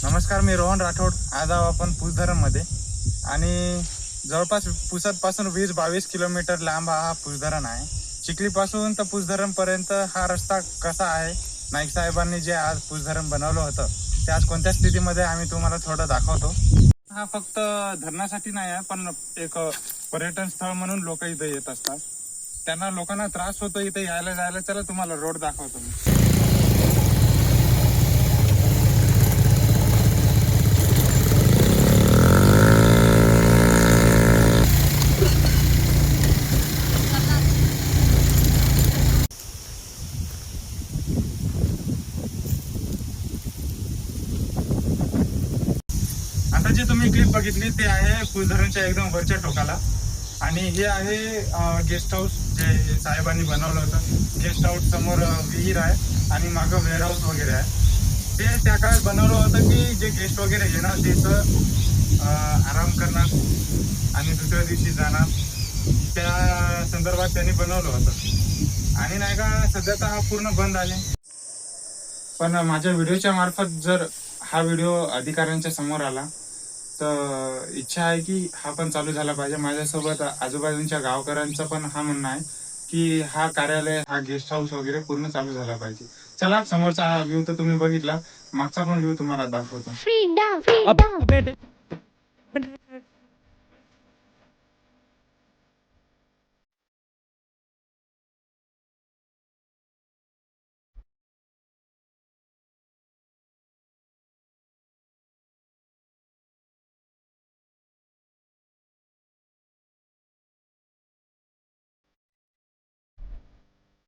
नमस्कार, मी रोहन राठोड. आज आहो आपण पुसधरणमध्ये आणि जवळपास पुसदपासून 20-22 किलोमीटर लांब हा पुसधरण आहे. चिखलीपासून तर पुसधरणपर्यंत हा रस्ता कसा आहे, नाईक साहेबांनी जे आज पुसधरण बनवलं होतं ते आज कोणत्या स्थितीमध्ये आम्ही तुम्हाला थोडं दाखवतो. हा फक्त धरणासाठी नाही आहे, पण एक पर्यटन स्थळ म्हणून लोक इथे येत असतात. त्यांना लोकांना त्रास होतो इथे यायला जायला. चला तुम्हाला रोड दाखवतो मी. आता जे तुम्ही क्लिप बघितली ते आहे पुसधरणच्या एकदम वरच्या टोकाला, आणि हे आहे गेस्ट हाऊस जे साहेबांनी बनवलं होतं. गेस्ट हाऊस समोर विहीर आहे आणि मागं वेअर हाऊस वगैरे आहे. ते त्या काळात बनवलं होतं की जे गेस्ट वगैरे येणार तिथं आराम करणार आणि दुसऱ्या दिवशी जाणार, त्या संदर्भात त्यांनी बनवलं होतं. आणि नाही का, सध्या तर हा पूर्ण बंद आहे. पण माझ्या व्हिडिओच्या मार्फत जर हा व्हिडिओ अधिकाऱ्यांच्या समोर आला तर इच्छा आहे की हा पण चालू झाला पाहिजे. माझ्यासोबत आजूबाजूच्या गावकऱ्यांचं पण हा म्हणणं आहे की हा कार्यालय, हा गेस्ट हाऊस वगैरे पूर्ण चालू झाला पाहिजे. चला, समोरचा हा व्ह्यू तर तुम्ही बघितला, मागचा पण व्ह्यू तुम्हाला दाखवतो.